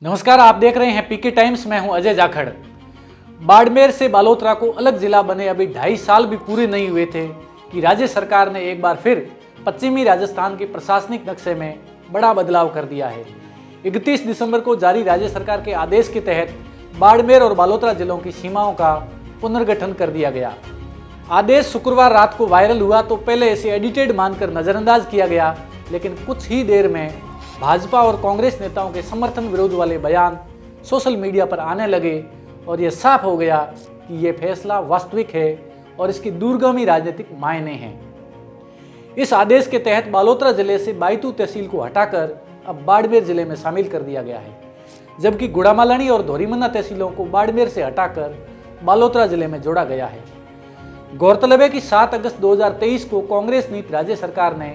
नमस्कार, आप देख रहे हैं पीके टाइम्स। मैं हूं अजय जाखड़। बाड़मेर से बालोतरा को अलग जिला बने अभी 2.5 साल भी पूरे नहीं हुए थे कि राज्य सरकार ने एक बार फिर पश्चिमी राजस्थान के प्रशासनिक नक्शे में बड़ा बदलाव कर दिया है। 31 दिसंबर को जारी राज्य सरकार के आदेश के तहत बाड़मेर और बालोतरा जिलों की सीमाओं का पुनर्गठन कर दिया गया। आदेश शुक्रवार रात को वायरल हुआ तो पहले इसे एडिटेड मानकर नजरअंदाज किया गया, लेकिन कुछ ही देर में भाजपा और कांग्रेस नेताओं के समर्थन विरोध वाले बयान सोशल मीडिया पर आने लगे और यह साफ हो गया कि यह फैसला वास्तविक है और इसकी दूरगामी राजनीतिक मायने हैं। इस आदेश के तहत बालोतरा जिले से बायतू तहसील को हटाकर अब बाड़मेर जिले में शामिल कर दिया गया है, जबकि गुड़ामालानी और धोरीमन्ना तहसीलों को बाड़मेर से हटाकर बालोतरा जिले में जोड़ा गया है। गौरतलब है कि 7 अगस्त 2023 को कांग्रेस नीति राज्य सरकार ने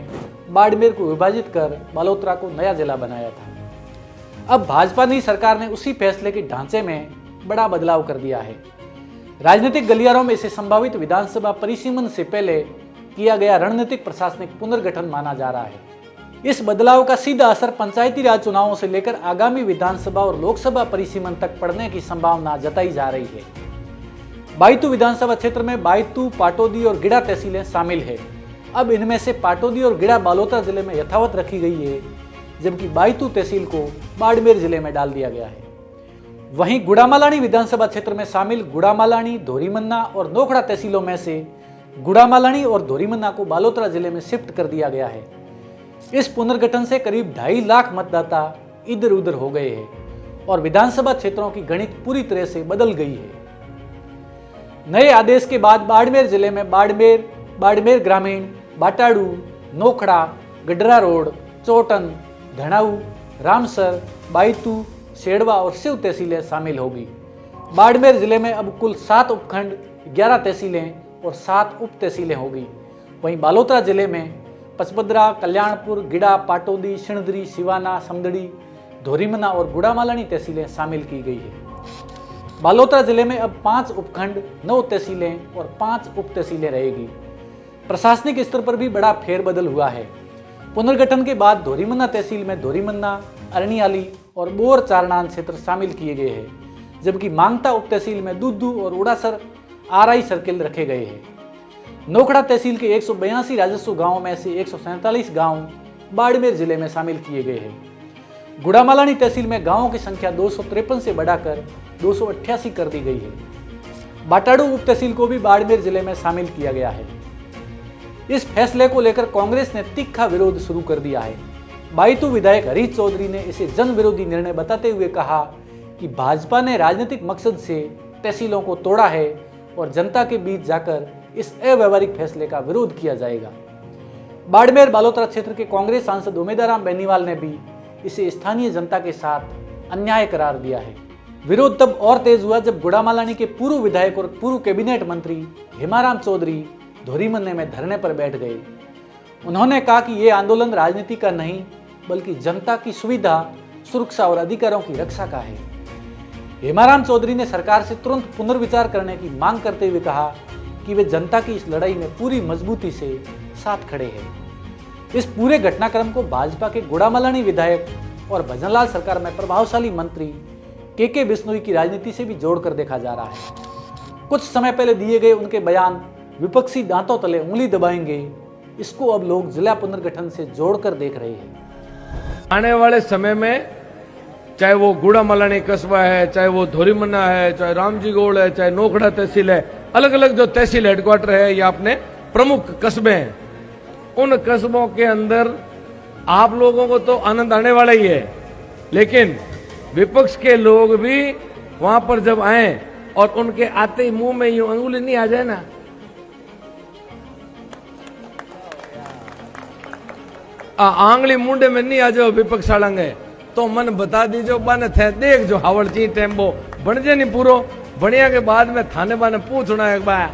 बाड़मेर को विभाजित कर बालोतरा को नया जिला बनाया था। अब भाजपा नीति सरकार ने उसी फैसले के ढांचे में बड़ा बदलाव कर दिया है। राजनीतिक गलियारों में इसे संभावित विधानसभा परिसीमन से पहले किया गया रणनीतिक प्रशासनिक पुनर्गठन माना जा रहा है। इस बदलाव का सीधा असर पंचायती राज चुनावों से लेकर आगामी विधानसभा और लोकसभा परिसीमन तक पड़ने की संभावना जताई जा रही है। बायतू विधानसभा क्षेत्र में बायतू, पाटौदी और गिड़ा तहसीलें शामिल है। अब इनमें से पाटौदी और गिड़ा बालोतरा जिले में यथावत रखी गई है, जबकि बायतू तहसील को बाड़मेर जिले में डाल दिया गया है। वहीं गुड़ामालानी विधानसभा क्षेत्र में शामिल गुड़ामालानी, धोरीमन्ना और नोखड़ा तहसीलों में से गुड़ामालानी और धोरीमन्ना को बालोतरा जिले में शिफ्ट कर दिया गया है। इस पुनर्गठन से करीब 2.5 लाख मतदाता इधर उधर हो गए हैं और विधानसभा क्षेत्रों की गणित पूरी तरह से बदल गई है। नए आदेश के बाद बाड़मेर जिले में बाड़मेर ग्रामीण, बाटाड़ू, नोखड़ा, गडरा रोड, चोटन, धनाऊ, रामसर, बायतू, सेड़वा और शिव तहसीलें शामिल होगी। बाड़मेर जिले में अब कुल 7 उपखंड, 11 तहसीलें और 7 उप तहसीलें होगी। वहीं बालोतरा जिले में पचपदरा, कल्याणपुर, गिड़ा, पाटौदी, सिणधरी, सिवाना, समदड़ी, धोरीमन्ना और गुड़ामालानी तहसीलें शामिल की गई है। बालोतरा जिले में अब 5 उपखंड, 9 तहसीलें और 5 उप तहसीलें रहेगी। प्रशासनिक स्तर पर भी बड़ा फेरबदल हुआ है। पुनर्गठन के बाद धोरीमन्ना तहसील में धोरीमन्ना, अरनियाली और बोर चारणान क्षेत्र शामिल किए गए हैं, जबकि मांगता उप तहसील में दुद्दू और उड़ासर आरआई सर्किल रखे गए हैं। नोखड़ा तहसील के 182 राजस्व गांवों में से 147 गांव बाड़मेर जिले में शामिल किए गए हैं। गुड़ामालानी तहसील में गांवों की संख्या 253 से बढ़ाकर 288 कर दी गई है। बाटाड़ू उप तहसील को भी बाड़मेर जिले में शामिल किया गया है। इस फैसले को लेकर कांग्रेस ने तीखा विरोध शुरू कर दिया है। बायतू विधायक हरीश चौधरी ने इसे जन विरोधी निर्णय बताते हुए कहा कि भाजपा ने राजनीतिक मकसद से तहसीलों को तोड़ा है और जनता के बीच जाकर इस अव्यवहारिक फैसले का विरोध किया जाएगा। बाड़मेर बालोतरा क्षेत्र के कांग्रेस सांसद उमेदाराम बेनीवाल ने भी इसे स्थानीय जनता के साथ अन्याय करार दिया है। विरोध तब और तेज हुआ जब गुड़ामालानी के पूर्व विधायक और पूर्व कैबिनेट मंत्री हेमाराम चौधरी धोरीमन्ने में धरने पर बैठ गए। उन्होंने कहा कि यह आंदोलन राजनीति का नहीं बल्कि जनता की सुविधा, सुरक्षा और अधिकारों की रक्षा का है। हेमाराम चौधरी ने सरकार से तुरंत पुनर्विचार करने की मांग करते हुए कहा कि वे जनता की इस लड़ाई में पूरी मजबूती से साथ खड़े हैं। इस पूरे घटनाक्रम को भाजपा के गुड़ामालानी विधायक और भजनलाल सरकार में प्रभावशाली मंत्री के बिश्नोई की राजनीति से भी जोड़कर देखा जा रहा है। कुछ समय पहले दिए गए उनके बयान विपक्षी दांतों तले उंगली दबाएंगे, इसको अब लोग जिला पुनर्गठन से जोड़कर देख रहे हैं। आने वाले समय में चाहे वो गुड़ामालानी कस्बा है, चाहे वो धोरीमन्ना है, चाहे रामजीगोड़ है, चाहे नोखड़ा तहसील है, अलग अलग जो तहसील हेडक्वार्टर है या अपने प्रमुख कस्बे हैं, उन कस्बों के अंदर आप लोगों को तो आनंद आने वाला ही है, लेकिन विपक्ष के लोग भी वहां पर जब आए और उनके आते ही मुंह में यूं अंगुली नहीं आ जाए ना, आंगली मुंडे में नहीं आ जाओ विपक्ष आड़ंगे तो मन बता दीजो बन थे देख जो हावड़ ची टेम्बो बन जे नहीं पूरो बढ़िया के बाद में थाने बाने पूछना एक बार।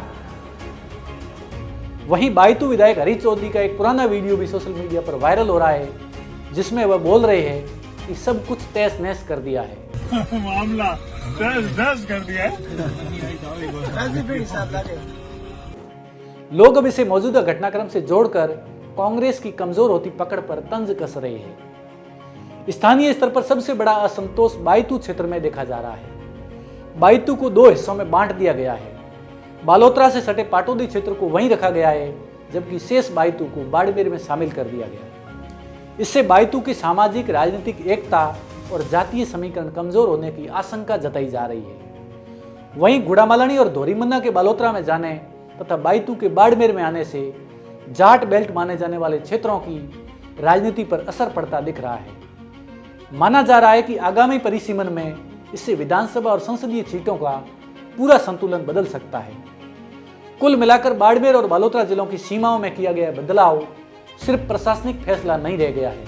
वहीं बायतू विधायक हरीश चौधरी का एक पुराना वीडियो भी सोशल मीडिया पर वायरल हो रहा है, जिसमें वह बोल रहे हैं कि सब कुछ तहस नहस कर दिया है। मामला तहस कर दिया है। लोग अब इसे मौजूदा घटनाक्रम से जोड़कर कांग्रेस की कमजोर होती पकड़ पर तंज कस रहे हैं। स्थानीय स्तर पर सबसे बड़ा असंतोष बायतू क्षेत्र में देखा जा रहा है। बायतू को 2 हिस्सों में बांट दिया गया है। बालोतरा से सटे पाटोदी क्षेत्र को वहीं रखा गया है, जबकि शेष बायतू को बाड़मेर में शामिल कर दिया गया। इससे बायतू की सामाजिक राजनीतिक एकता और जातीय समीकरण कमजोर होने की आशंका जताई जा रही है। वहीं गुड़ामालानी और धोरीमन्ना के बालोतरा में जाने तथा बायतू के बाड़मेर में आने से जाट बेल्ट माने जाने वाले क्षेत्रों की राजनीति पर असर पड़ता दिख रहा है। माना जा रहा है कि आगामी परिसीमन में इससे विधानसभा और संसदीय सीटों का पूरा संतुलन बदल सकता है। कुल मिलाकर बाड़मेर और बालोतरा जिलों की सीमाओं में किया गया बदलाव सिर्फ प्रशासनिक फैसला नहीं रह गया है।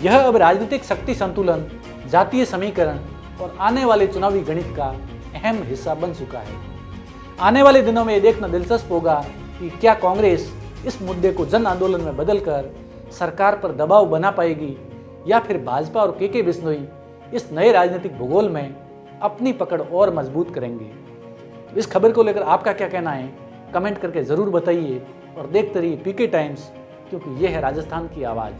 यह अब राजनीतिक शक्ति संतुलन, जातीय समीकरण और आने वाले चुनावी गणित का अहम हिस्सा बन चुका है। आने वाले दिनों में यह देखना दिलचस्प होगा कि क्या कांग्रेस इस मुद्दे को जन आंदोलन में बदलकर सरकार पर दबाव बना पाएगी या फिर भाजपा और के बिश्नोई इस नए राजनीतिक भूगोल में अपनी पकड़ और मजबूत करेंगे। तो इस खबर को लेकर आपका क्या कहना है, कमेंट करके जरूर बताइए और देखते रहिए पीके टाइम्स, क्योंकि यह है राजस्थान की आवाज़।